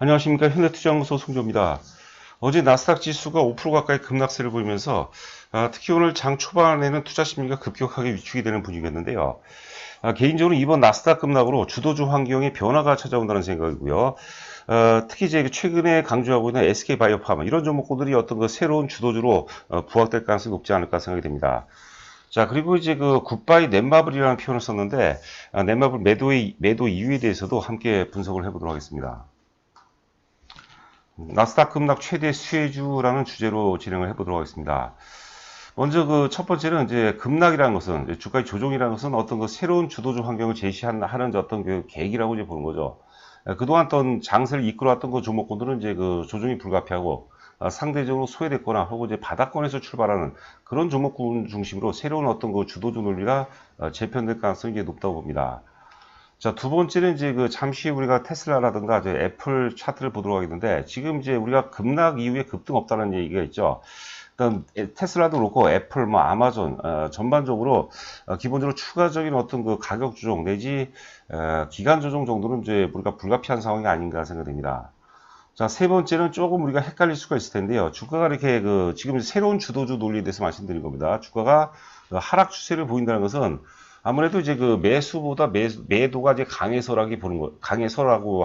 안녕하십니까. 현대투자연구소 송조입니다. 어제 나스닥 지수가 5% 가까이 급락세를 보이면서 특히 오늘 장 초반에는 투자 심리가 급격하게 위축이 되는 분위기였는데요. 개인적으로 이번 나스닥 급락으로 주도주 환경에 변화가 찾아온다는 생각이고요. 특히 이제 최근에 강조하고 있는 SK바이오파마 이런 종목들이 어떤 그 새로운 주도주로 부각될 가능성이 높지 않을까 생각이 됩니다. 자, 그리고 이제 그 굿바이 넷마블이라는 표현을 썼는데 넷마블 매도 이유에 대해서도 함께 분석을 해보도록 하겠습니다. 나스닥 급락 최대 수혜주라는 주제로 진행을 해보도록 하겠습니다. 먼저 그 첫 번째는 이제 급락이라는 것은 주가의 조정이라는 것은 어떤 그 새로운 주도주 환경을 제시하는 어떤 그 계기라고 이제 보는 거죠. 그동안 어떤 장세를 이끌어왔던 그 종목군들은 이제 그 조정이 불가피하고 상대적으로 소외됐거나 혹은 이제 바닥권에서 출발하는 그런 종목군 중심으로 새로운 어떤 그 주도주 논리가 재편될 가능성이 이제 높다고 봅니다. 자, 두 번째는 이제 그 잠시 우리가 테슬라라든가 이제 애플 차트를 보도록 하겠는데 지금 이제 우리가 급락 이후에 급등 없다는 얘기가 있죠. 일단 테슬라도 그렇고 애플, 뭐 아마존 전반적으로 기본적으로 추가적인 어떤 그 가격 조정 내지 기간 조정 정도는 이제 우리가 불가피한 상황이 아닌가 생각됩니다. 자, 세 번째는 조금 우리가 헷갈릴 수가 있을 텐데요. 주가가 이렇게 그 지금 새로운 주도주 논리에 대해서 말씀드린 겁니다. 주가가 하락 추세를 보인다는 것은 아무래도 이제 그 매수보다 매도가 이제 강해서라고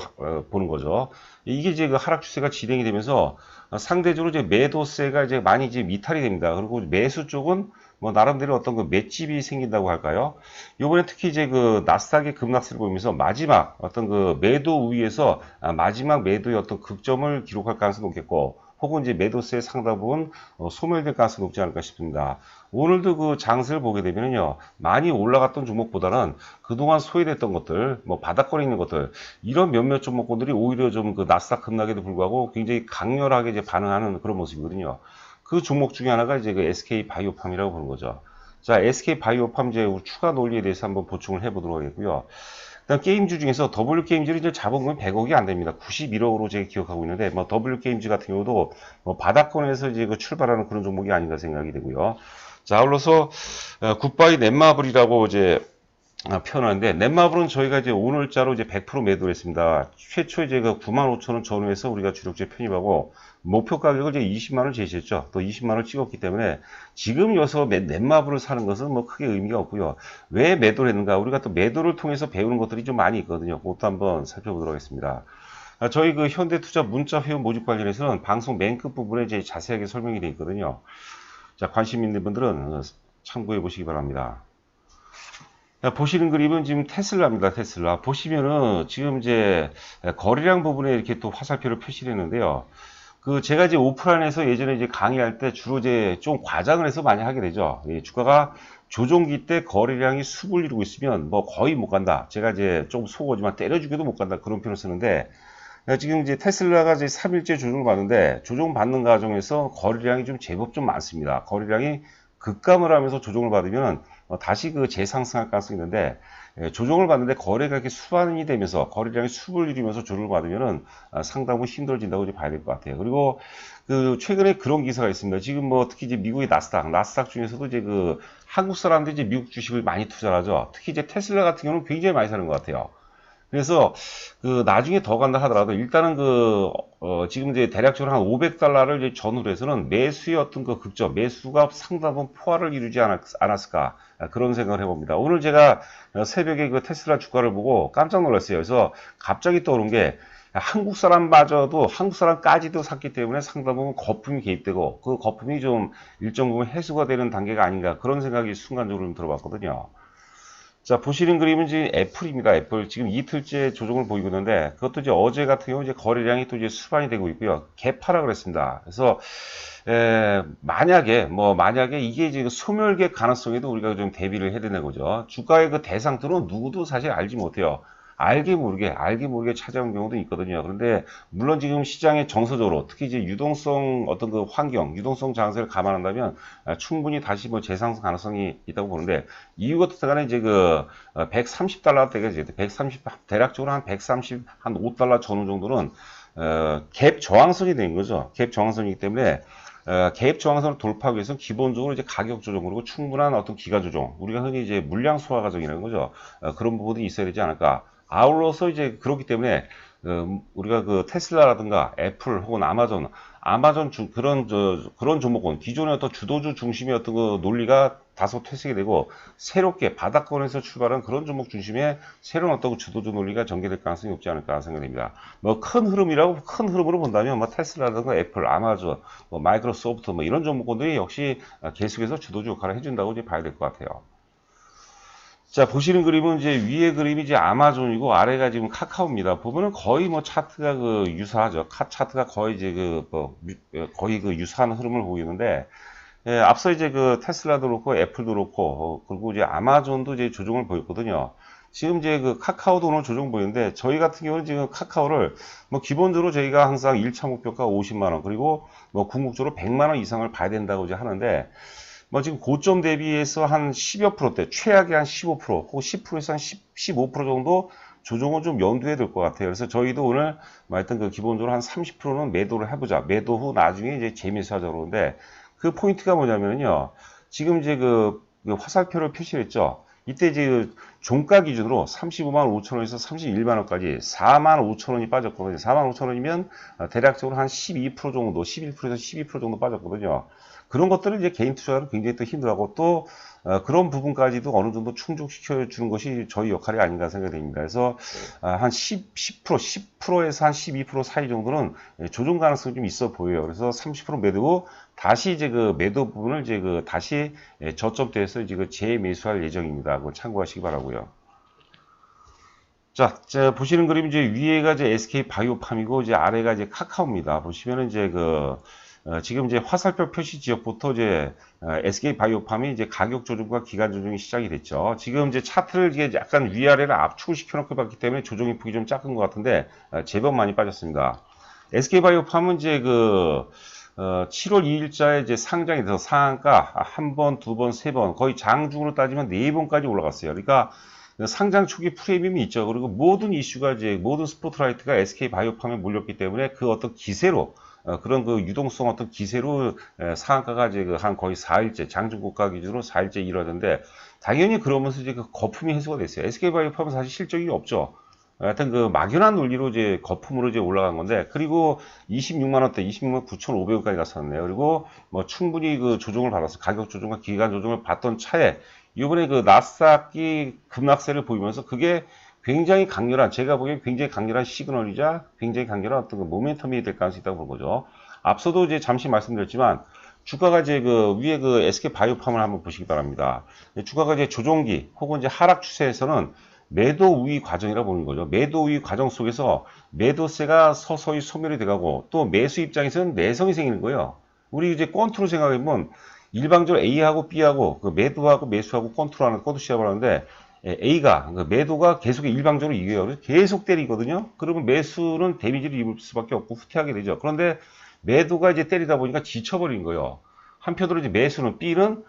보는 거죠. 이게 이제 그 하락 추세가 진행이 되면서 상대적으로 이제 매도세가 이제 많이 이제 미탈이 됩니다. 그리고 매수 쪽은 뭐 나름대로 어떤 그 맷집이 생긴다고 할까요? 요번에 특히 이제 그 나스닥의 급락세를 보이면서 마지막 어떤 그 매도 우위에서 마지막 매도의 어떤 극점을 기록할 가능성이 높겠고 혹은 이제 매도세의 상당 부분 소멸될 가능성이 높지 않을까 싶습니다. 오늘도 그 장세를 보게 되면요, 많이 올라갔던 종목보다는 그동안 소외됐던 것들, 뭐 바닥권에 있는 것들, 이런 몇몇 종목군들이 오히려 좀 그 나스닥 급락에도 불구하고 굉장히 강렬하게 이제 반응하는 그런 모습이거든요. 그 종목 중에 하나가 이제 그 SK 바이오팜이라고 보는 거죠. 자, SK 바이오팜 이제 추가 논리에 대해서 한번 보충을 해보도록 하겠고요. 일단 게임주 중에서 W게임즈를 이제 잡은 100억이 안 됩니다. 91억으로 제가 기억하고 있는데, 뭐 W게임즈 같은 경우도 뭐 바닥권에서 이제 그 출발하는 그런 종목이 아닌가 생각이 되고요. 자, 아울러서 굿바이 넷마블이라고 이제 표현하는데 넷마블은 저희가 이제 오늘자로 이제 100% 매도를 했습니다. 최초 이제 그 95,000원 전후에서 우리가 주력주에 편입하고 목표 가격을 이제 20만 원을 제시했죠. 또 20만 원을 찍었기 때문에 지금 여기서 넷마블을 사는 것은 뭐 크게 의미가 없고요. 왜 매도를 했는가? 우리가 또 매도를 통해서 배우는 것들이 좀 많이 있거든요. 그것도 한번 살펴보도록 하겠습니다. 저희 그 현대투자 문자 회원 모집 관련해서는 방송 맨 끝 부분에 이제 자세하게 설명이 되어 있거든요. 자, 관심 있는 분들은 참고해 보시기 바랍니다. 보시는 그림은 지금 테슬라입니다. 테슬라. 보시면은 지금 이제 거래량 부분에 이렇게 또 화살표를 표시를 했는데요. 그 제가 이제 오프라인에서 예전에 이제 강의할 때 주로 이제 좀 과장을 해서 많이 하게 되죠. 주가가 조종기 때 거래량이 숲을 이루고 있으면 뭐 거의 못 간다. 제가 이제 좀 속어지만 때려주기도 못 간다. 그런 표현을 쓰는데 지금 이제 테슬라가 이제 3일째 조정을 받는데 조정받는 과정에서 거래량이 좀 제법 좀 많습니다. 거래량이 급감을 하면서 조정을 받으면 다시 그 재상승할 가능성이 있는데 조정을 받는데 거래가 이렇게 수반이 되면서 거래량이 숲을 이루면서 조정을 받으면은 상당히 힘들어진다고 이제 봐야 될 것 같아요. 그리고 그 최근에 그런 기사가 있습니다. 지금 뭐 특히 이제 미국의 나스닥 중에서도 이제 그 한국 사람들이 이제 미국 주식을 많이 투자를 하죠. 특히 이제 테슬라 같은 경우는 굉장히 많이 사는 것 같아요. 그래서 그 나중에 더 간다 하더라도 일단은 지금 이제 대략적으로 한 500달러를 이제 전후로 해서는 매수의 어떤 그 극점, 매수가 상당 부분 포화를 이루지 않았을까 그런 생각을 해봅니다. 오늘 제가 새벽에 그 테슬라 주가를 보고 깜짝 놀랐어요. 그래서 갑자기 떠오른 게 한국 사람마저도 한국 사람까지도 샀기 때문에 상당 부분 거품이 개입되고 그 거품이 좀 일정 부분 해소가 되는 단계가 아닌가 그런 생각이 순간적으로 좀 들어봤거든요. 자, 보시는 그림은 지금 애플입니다. 애플. 지금 이틀째 조정을 보이고 있는데, 그것도 이제 어제 같은 경우 이제 거래량이 또 이제 수반이 되고 있고요. 개파라 그랬습니다. 그래서, 만약에 이게 이제 소멸될 가능성에도 우리가 좀 대비를 해야 되는 거죠. 주가의 그 대상들은 누구도 사실 알지 못해요. 알게 모르게 찾아온 경우도 있거든요. 그런데, 물론 지금 시장의 정서적으로, 특히 이제 유동성 어떤 그 환경, 유동성 장세를 감안한다면, 충분히 다시 뭐 재상승 가능성이 있다고 보는데, 이유가 어떻든 간에 이제 그, 130달러 되겠지. 130, 대략적으로 한 130, 한 5달러 전후 정도는, 갭 저항선이 된 거죠. 갭 저항선이기 때문에, 갭 저항선을 돌파하기 위해서는 기본적으로 이제 가격 조정 그리고 충분한 어떤 기간 조정 우리가 흔히 이제 물량 소화 과정이라는 거죠. 그런 부분이 있어야 되지 않을까. 아울러서 이제 그렇기 때문에 우리가 그 테슬라라든가 애플 혹은 아마존 그런 종목은 기존의 어떤 주도주 중심의 어떤 그 논리가 다소 퇴색이 되고 새롭게 바닥권에서 출발한 그런 종목 중심의 새로운 어떤 그 주도주 논리가 전개될 가능성이 없지 않을까 생각됩니다. 뭐 큰 흐름으로 본다면 뭐 테슬라라든가 애플, 아마존, 뭐 마이크로소프트 뭐 이런 종목군들이 역시 계속해서 주도주 역할을 해준다고 이제 봐야 될 것 같아요. 자, 보시는 그림은 이제 위에 그림이 이제 아마존이고 아래가 지금 카카오입니다. 보면은 거의 뭐 차트가 그 유사하죠. 차트가 거의 이제 거의 그 유사한 흐름을 보이는데, 예, 앞서 이제 그 테슬라도 그렇고 애플도 그렇고 그리고 이제 아마존도 이제 조정을 보였거든요. 지금 이제 그 카카오도 오늘 조정 보이는데 저희 같은 경우는 지금 카카오를 뭐 기본적으로 저희가 항상 1차 목표가 50만 원 그리고 뭐 궁극적으로 100만 원 이상을 봐야 된다고 이제 하는데 뭐 지금 고점 대비해서 한 10여 프로대, 최악의 한 15% 혹은 10%에서 한 15% 정도 조정은 좀 염두에 둘 것 같아요. 그래서 저희도 오늘 하여튼 그 기본적으로 한 30%는 매도를 해보자. 매도 후 나중에 이제 재미있어하자 그러는데 그 포인트가 뭐냐면요. 지금 이제 그 화살표를 표시했죠. 이때 이제 그 종가 기준으로 35만 5천 원에서 31만 원까지 4만 5천 원이 빠졌거든요. 4만 5천 원이면 대략적으로 한 12% 정도, 11%에서 12% 정도 빠졌거든요. 그런 것들을 이제 개인 투자를 굉장히 또 힘들어하고 또 그런 부분까지도 어느 정도 충족시켜 주는 것이 저희 역할이 아닌가 생각됩니다. 그래서 한 10%에서 한 12% 사이 정도는 조정 가능성이 좀 있어 보여요. 그래서 30% 매도고 다시 이제 그 매도 부분을 이제 그 다시 저점대에서 이제 그 재매수할 예정입니다. 그거 참고하시기 바라고요. 자, 보시는 그림 이제 위에가 이제 SK 바이오팜이고 이제 아래가 이제 카카오입니다. 보시면은 이제 지금 이제 화살표 표시 지역부터 이제 SK 바이오팜이 이제 가격 조정과 기간 조정이 시작이 됐죠. 지금 이제 차트를 이게 약간 위아래를 압축을 시켜놓고 봤기 때문에 조정이 폭이 좀 작은 것 같은데 제법 많이 빠졌습니다. SK 바이오팜은 이제 7월 2일자에 이제 상장이 돼서 상한가 한 번, 두 번, 세 번 거의 장중으로 따지면 네 번까지 올라갔어요. 그러니까 상장 초기 프리미엄이 있죠. 그리고 모든 이슈가 이제 모든 스포트라이트가 SK 바이오팜에 몰렸기 때문에 그 어떤 기세로 그런 그 유동성 어떤 기세로 상한가가 이제 한 거의 4일째 장중고가 기준으로 4일째 이루어졌는데 당연히 그러면서 이제 그 거품이 해소가 됐어요. SK바이오팜은 사실 실적이 없죠. 하여튼 그 막연한 논리로 이제 거품으로 이제 올라간 건데 그리고 26만 원대 26만 9,500원까지 갔었네요. 그리고 뭐 충분히 그 조정을 받아서 가격 조정과 기간 조정을 받던 차에 이번에 그 나스닥이 급락세를 보이면서 그게 굉장히 강렬한, 제가 보기엔 굉장히 강렬한 시그널이자 굉장히 강렬한 어떤 그 모멘텀이 될 가능성이 있다고 본 거죠. 앞서도 이제 잠시 말씀드렸지만, 주가가 이제 그 위에 그 SK 바이오팜을 한번 보시기 바랍니다. 주가가 이제 조정기 혹은 이제 하락 추세에서는 매도 우위 과정이라 보는 거죠. 매도 우위 과정 속에서 매도세가 서서히 소멸이 돼가고 또 매수 입장에서는 내성이 생기는 거예요. 우리 이제 권투로 생각해보면 일방적으로 A하고 B하고 그 매도하고 매수하고 권투하는 권투 시합을 하는데 A가 매도가 계속 일방적으로 이겨요. 그래서 계속 때리거든요. 그러면 매수는 데미지를 입을 수밖에 없고 후퇴하게 되죠. 그런데 매도가 이제 때리다 보니까 지쳐버린 거예요. 한편으로 이제 매수는 B는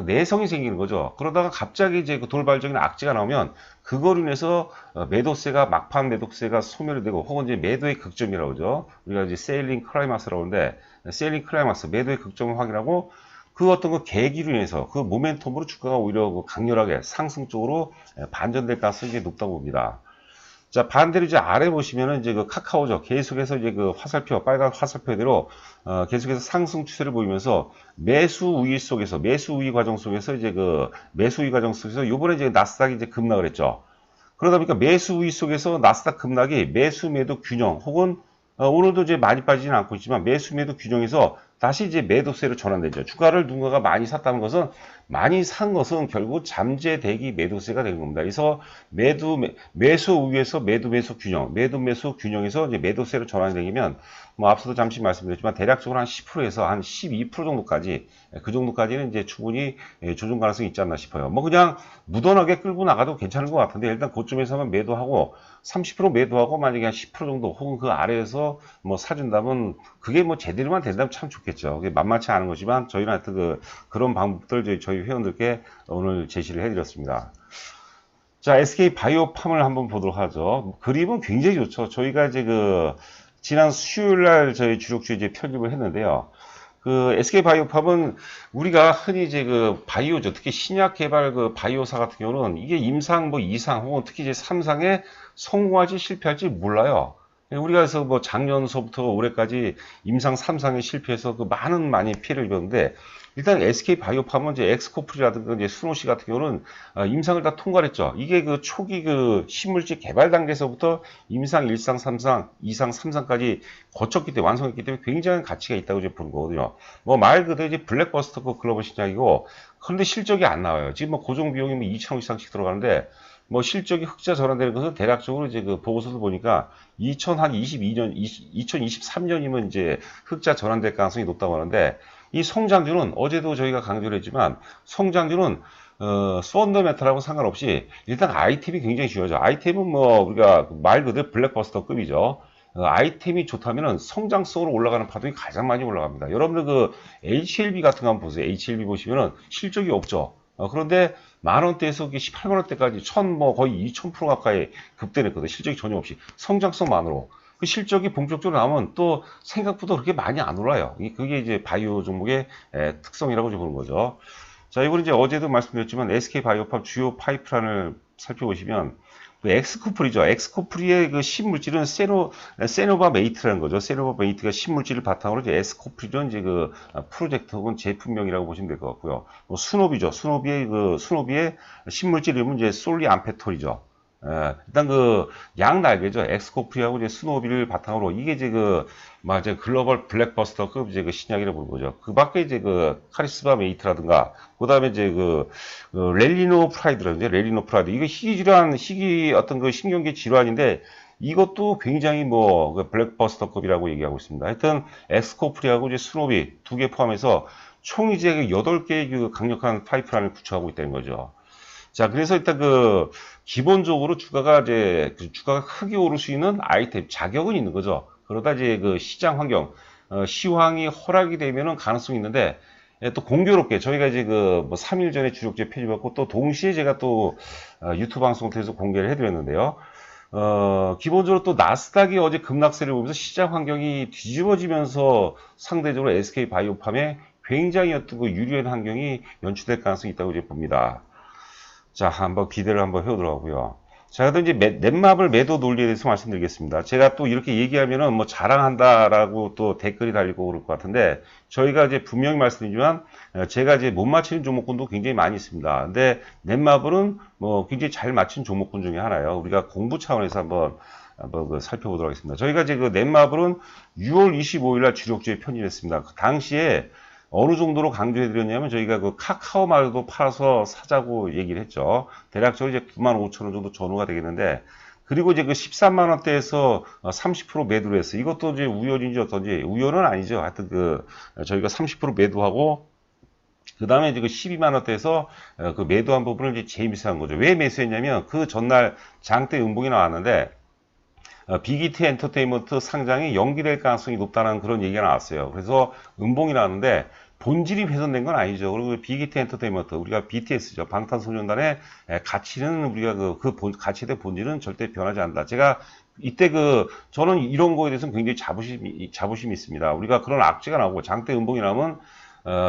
내성이 생기는 거죠. 그러다가 갑자기 이제 그 돌발적인 악재가 나오면 그거로 인해서 매도세가 막판 매도세가 소멸이 되고 혹은 이제 매도의 극점이라고 그러죠. 우리가 이제 세일링 클라이막스라고 하는데 세일링 클라이막스 매도의 극점을 확인하고 그 어떤 그 계기로 인해서 그 모멘텀으로 주가가 오히려 강렬하게 상승 쪽으로 반전될 가능성이 높다고 봅니다. 자, 반대로 이제 아래 보시면은 이제 그 카카오죠. 계속해서 이제 그 화살표, 빨간 화살표대로, 계속해서 상승 추세를 보이면서 매수 우위 속에서, 매수 우위 과정 속에서 이제 매수 우위 과정 속에서 요번에 이제 나스닥이 이제 급락을 했죠. 그러다 보니까 매수 우위 속에서 나스닥 급락이 매수 매도 균형 혹은 오늘도 이제 많이 빠지지는 않고 있지만 매수 매도 균형에서 다시 이제 매도세로 전환되죠. 주가를 누군가가 많이 샀다는 것은 많이 산 것은 결국 잠재 대기 매도세가 되는 겁니다. 그래서 매수 우위에서 매도 매수 균형, 매도 매수 균형에서 이제 매도세로 전환이 되면 뭐 앞서도 잠시 말씀드렸지만 대략적으로 한 10%에서 한 12% 정도까지 그 정도까지는 이제 충분히 조정 가능성이 있지 않나 싶어요. 뭐 그냥 무던하게 끌고 나가도 괜찮은 것 같은데 일단 고점에서만 매도하고 30% 매도하고 만약에 한 10% 정도 혹은 그 아래에서 뭐 사준다면 그게 뭐 제대로만 된다면 참 좋겠죠. 그게 만만치 않은 거지만 저희는 하여튼 그런 방법들 저희 회원들께 오늘 제시를 해드렸습니다. 자, SK 바이오팜을 한번 보도록 하죠. 그림은 굉장히 좋죠. 저희가 이제 지난 수요일 날 저희 주력주 이제 편집을 했는데요. 그 SK 바이오팜은 우리가 흔히 이제 그 바이오죠. 특히 신약 개발 그 바이오사 같은 경우는 이게 임상 뭐 2상 혹은 특히 이제 3상에 성공할지 실패할지 몰라요. 우리가 그래서 뭐 작년서부터 올해까지 임상 3상에 실패해서 그 많이 피해를 입었는데 일단 SK 바이오팜은 이제 엑스코프리라든가 이제 수노시 같은 경우는 임상을 다 통과했죠. 이게 그 초기 그 신물질 개발 단계에서부터 임상 1상, 3상, 2상, 3상까지 거쳤기 때문에 완성했기 때문에 굉장한 가치가 있다고 이제 보는 거거든요. 뭐 말 그대로 이제 블랙버스터 글로벌 신약이고 그런데 실적이 안 나와요. 지금 뭐 고정 비용이 뭐 2천억 이상씩 들어가는데 뭐 실적이 흑자 전환되는 것은 대략적으로 이제 그 보고서도 보니까 2022년, 2023년이면 이제 흑자 전환될 가능성이 높다고 하는데 이 성장률은 어제도 저희가 강조를 했지만 성장률은 펀더멘탈하고 상관없이 일단 아이템이 굉장히 중요하죠. 아이템은 뭐 우리가 말 그대로 블랙버스터급이죠. 아이템이 좋다면은 성장성으로 올라가는 파동이 가장 많이 올라갑니다. 여러분들 그 HLB 같은 거 한번 보세요. HLB 보시면은 실적이 없죠. 그런데 만 원대에서 18만 원대까지 뭐 거의 2000% 가까이 급등했거든요. 실적이 전혀 없이 성장성만으로. 그 실적이 본격적으로 나오면 또 생각보다 그렇게 많이 안 올라요. 그게 이제 바이오 종목의 특성이라고 보는 거죠. 자, 이거는 이제 어제도 말씀드렸지만 SK 바이오팜 주요 파이프라인을 살펴보시면 그 엑스코프리죠. 엑스코프리의 그 신물질은 세노바 메이트라는 거죠. 세노바 메이트가 신물질을 바탕으로 이제 엑스코프리는 이제 그 프로젝트 혹은 제품명이라고 보시면 될 것 같고요. 뭐 수노비죠. 수노비의 신물질 이름은 이제 솔리암페톨이죠. 일단 그 양날개죠. 엑스코프리하고 이제 스노비를 바탕으로 이게 이제 그 이제 글로벌 블랙버스터급 이제 그 신약이라고 보는 거죠. 그 밖에 이제 그 카리스마 메이트라든가 그다음에 이제 그 렐리노 프라이드라든지 렐리노 프라이드 이거 희귀 어떤 그 신경계 질환인데 이것도 굉장히 뭐 그 블랙버스터급이라고 얘기하고 있습니다. 하여튼 엑스코프리하고 이제 스노비 두 개 포함해서 총 이제 8개의 그 강력한 파이프라인을 구축하고 있다는 거죠. 자, 그래서 일단 그 기본적으로 주가가 크게 오를 수 있는 아이템 자격은 있는 거죠. 그러다 이제 그 시장 환경, 시황이 허락이 되면은 가능성이 있는데 또 공교롭게 저희가 이제 그 뭐 3일 전에 주력주에 편입했고 또 동시에 제가 또 유튜브 방송을 통해서 공개를 해드렸는데요. 기본적으로 또 나스닥이 어제 급락세를 보면서 시장 환경이 뒤집어지면서 상대적으로 SK 바이오팜에 굉장히 어떤 그 유리한 환경이 연출될 가능성이 있다고 이제 봅니다. 자, 한번 기대를 한번 해보도록 하고요. 자, 그래도 이제 넷마블 매도 논리에 대해서 말씀드리겠습니다. 제가 또 이렇게 얘기하면은 뭐 자랑한다라고 또 댓글이 달리고 그럴 것 같은데, 저희가 이제 분명히 말씀드리지만, 제가 이제 못 맞히는 종목군도 굉장히 많이 있습니다. 근데 넷마블은 뭐 굉장히 잘 맞힌 종목군 중에 하나예요. 우리가 공부 차원에서 한번 그 살펴보도록 하겠습니다. 저희가 이제 그 넷마블은 6월 25일 날 주력주에 편입했습니다. 그 당시에 어느 정도로 강조해드렸냐면 저희가 그 카카오말도 팔아서 사자고 얘기를 했죠. 대략적으로 이제 95,000원 정도 전후가 되겠는데 그리고 이제 그 13만 원대에서 30% 매도를 했어요. 이것도 이제 우연인지 어떤지 우연은 아니죠. 하여튼 그 저희가 30% 매도하고 그 다음에 이제 그 12만 원대에서 그 매도한 부분을 이제 재미스한 거죠. 왜 매수했냐면 그 전날 장대 음봉이 나왔는데 빅히트 엔터테인먼트 상장이 연기될 가능성이 높다는 그런 얘기가 나왔어요. 그래서 음봉이 나왔는데 본질이 훼손된 건 아니죠. 그리고 빅히트 엔터테인먼트, 우리가 BTS죠. 방탄소년단의 가치는 우리가 가치에 대한 본질은 절대 변하지 않는다. 제가 이때 저는 이런 거에 대해서는 굉장히 자부심이 있습니다. 우리가 그런 악재가 나오고 장대 음봉이 나오면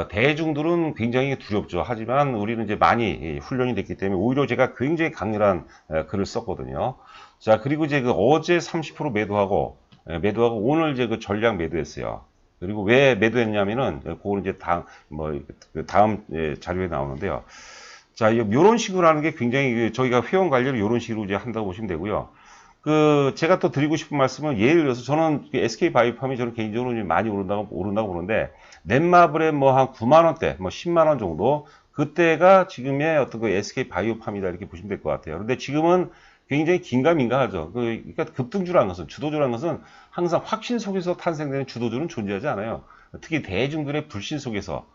대중들은 굉장히 두렵죠. 하지만 우리는 이제 많이 훈련이 됐기 때문에 오히려 제가 굉장히 강렬한 글을 썼거든요. 자, 그리고 이제 어제 30% 매도하고 오늘 이제 그 전량 매도했어요. 그리고 왜 매도했냐면은, 그거는 이제 다음 자료에 나오는데요. 자, 요런 식으로 하는 게 굉장히 저희가 회원 관리를 요런 식으로 이제 한다고 보시면 되고요. 제가 또 드리고 싶은 말씀은 예를 들어서 저는 SK 바이오팜이 저는 개인적으로 많이 오른다고 보는데, 넷마블에 뭐 한 9만원대, 뭐 10만원 정도, 그때가 지금의 어떤 그 SK 바이오팜이다 이렇게 보시면 될 것 같아요. 근데 지금은 굉장히 긴가민가하죠. 그러니까 급등주라는 것은, 주도주라는 것은 항상 확신 속에서 탄생되는 주도주는 존재하지 않아요. 특히 대중들의 불신 속에서,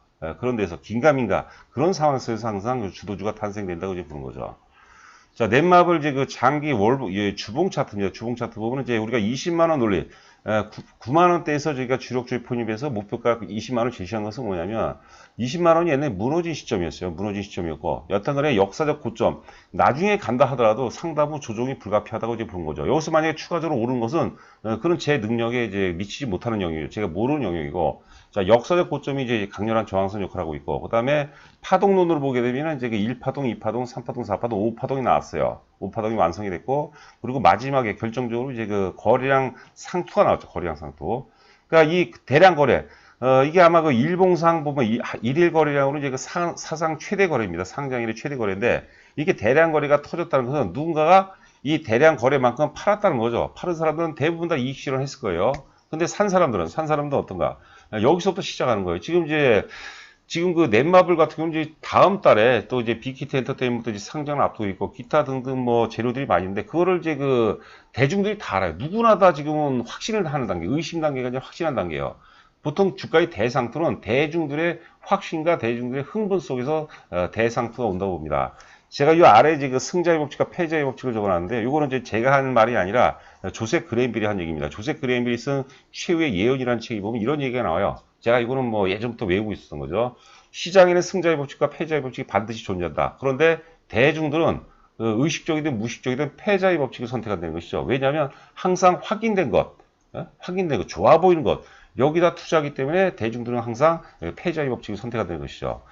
그런 데서 긴가민가, 그런 상황 속에서 항상 주도주가 탄생된다고 이제 보는 거죠. 자, 넷마블 이제 그 장기 주봉 차트입니다. 주봉 차트 보면 이제 우리가 20만원 논리, 9만원대에서 저희가 주력주에 편입해서 목표가 20만원 제시한 것은 뭐냐면, 20만 원이 옛날에 무너진 시점이었어요. 무너진 시점이었고, 여튼간에 역사적 고점, 나중에 간다 하더라도 상당부 조정이 불가피하다고 이제 보는 거죠. 여기서 만약에 추가적으로 오른 것은 그런 제 능력에 이제 미치지 못하는 영역이에요. 제가 모르는 영역이고, 자, 역사적 고점이 이제 강렬한 저항선 역할을 하고 있고, 그 다음에 파동론으로 보게 되면 이제 그 1파동, 2파동, 3파동, 4파동, 5파동이 나왔어요. 5파동이 완성이 됐고, 그리고 마지막에 결정적으로 이제 그 거래량 상투가 나왔죠. 거래량 상투. 그러니까 이 대량 거래, 이게 아마 그 일봉상 보면 일일 거래량으로 이제 그 사상 최대 거래입니다. 상장일의 최대 거래인데, 이게 대량 거래가 터졌다는 것은 누군가가 이 대량 거래만큼 팔았다는 거죠. 파는 사람들은 대부분 다 이익 실현했을 거예요. 근데 산 사람들은 어떤가? 여기서부터 시작하는 거예요. 지금 그 넷마블 같은 경우는 이제 다음 달에 또 이제 빅히트 엔터테인먼트 이제 상장을 앞두고 있고 기타 등등 뭐 재료들이 많이 있는데 그거를 이제 그 대중들이 다 알아요. 누구나 다 지금은 확신을 하는 단계, 의심 단계가 이제 확신한 단계예요. 보통 주가의 대상투는 대중들의 확신과 대중들의 흥분 속에서 대상투가 온다고 봅니다. 제가 이 아래에 이제 그 승자의 법칙과 패자의 법칙을 적어놨는데, 이거는 이제 제가 하는 말이 아니라 조셉 그레인빌이 한 얘기입니다. 조셉 그레인빌이 쓴 최후의 예언이라는 책에 보면 이런 얘기가 나와요. 제가 이거는 뭐 예전부터 외우고 있었던 거죠. 시장에는 승자의 법칙과 패자의 법칙이 반드시 존재한다. 그런데 대중들은 의식적이든 무의식적이든 패자의 법칙을 선택한다는 것이죠. 왜냐하면 항상 확인된 것, 좋아 보이는 것, 여기다 투자하기 때문에 대중들은 항상 패자의 법칙을 선택한다는 것이죠.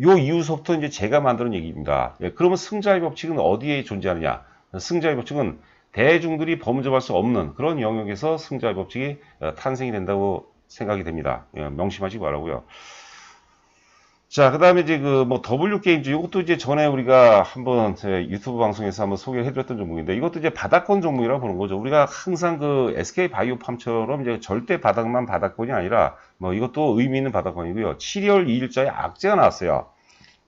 요 이후서부터 이제 제가 만드는 얘기입니다. 그러면 승자의 법칙은 어디에 존재하느냐? 승자의 법칙은 대중들이 범접할 수 없는 그런 영역에서 승자의 법칙이 탄생이 된다고 생각이 됩니다. 명심하시기 바라고요. 자, 그 다음에 이제 그 뭐 W게임즈, 이것도 이제 전에 우리가 한번 유튜브 방송에서 한번 소개를 해드렸던 종목인데, 이것도 이제 바닥권 종목이라고 보는 거죠. 우리가 항상 그 SK 바이오팜처럼 이제 절대 바닥권이 아니라 뭐 이것도 의미 있는 바닥권이고요. 7월 2일자에 악재가 나왔어요.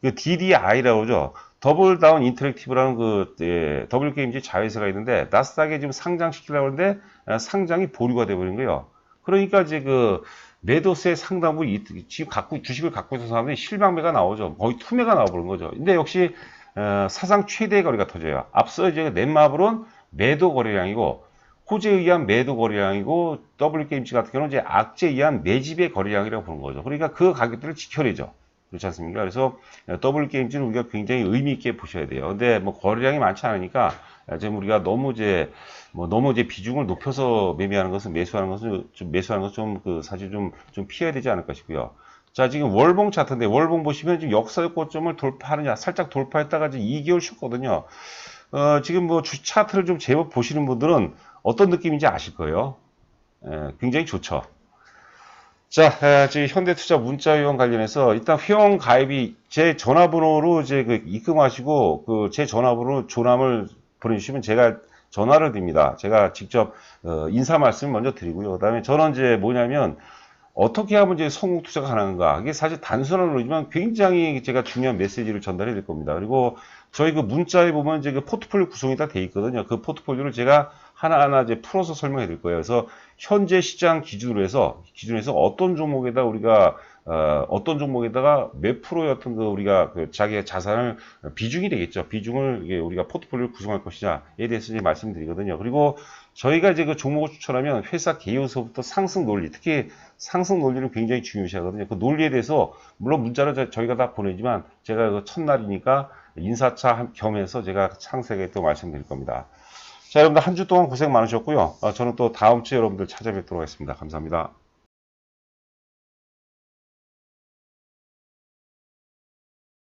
그 DDI라고 하죠. 더블 다운 인터랙티브라는 그 W게임즈 자회사가 있는데 나스닥에 지금 상장시키려고 하는데 상장이 보류가 돼버린 거예요. 그러니까 이제 그 매도세 상당부 지금 주식을 갖고 있는 사람들이 실망매가 나오죠. 거의 투매가 나와버린 거죠. 근데 역시 사상 최대 거래가 터져요. 앞서 이제 넷마블은 매도 거래량이고 호재에 의한 매도 거래량이고 W게임즈 같은 경우는 이제 악재에 의한 매집의 거래량이라고 보는 거죠. 그러니까 그 가격들을 지켜내죠. 그렇지 않습니까? 그래서 W게임즈는 우리가 굉장히 의미 있게 보셔야 돼요. 근데 뭐 거래량이 많지 않으니까 지금 우리가 너무 이제 비중을 높여서 매수하는 것은 좀 사실 좀 피해야 되지 않을까 싶고요. 자, 지금 월봉 차트인데 월봉 보시면 지금 역사적 고점을 돌파하느냐, 살짝 돌파했다가 이제 2개월 쉬었거든요. 지금 뭐 차트를 좀 제법 보시는 분들은 어떤 느낌인지 아실 거예요. 굉장히 좋죠. 자, 지금 현대투자 문자회원 관련해서 일단 회원 가입이 제 전화번호로 이제 입금하시고 제 전화번호로 조남을 보내주시면 제가 전화를 드립니다. 제가 직접 인사 말씀 먼저 드리고요. 그다음에 저는 이제 뭐냐면 어떻게 하면 이제 성공 투자가 가능한가? 이게 사실 단순한 논리지만 굉장히 제가 중요한 메시지를 전달해 드릴 겁니다. 그리고 저희 그 문자에 보면 이제 그 포트폴리오 구성이 다 돼 있거든요. 그 포트폴리오를 제가 하나하나 이제 풀어서 설명해 드릴 거예요. 그래서 현재 시장 기준으로 해서 어떤 종목에다가 몇 프로의 어떤 우리가 자기의 자산을 비중이 되겠죠. 비중을 우리가 포트폴리오를 구성할 것이냐에 대해서 이제 말씀드리거든요. 그리고 저희가 이제 그 종목을 추천하면 회사 개요서부터 상승 논리, 특히 상승 논리를 굉장히 중요시하거든요. 그 논리에 대해서 물론 문자를 저희가 다 보내지만 제가 그 첫날이니까 인사차 겸해서 제가 상세하게 또 말씀드릴 겁니다. 자, 여러분들 한 주 동안 고생 많으셨고요. 저는 또 다음 주에 여러분들 찾아뵙도록 하겠습니다. 감사합니다.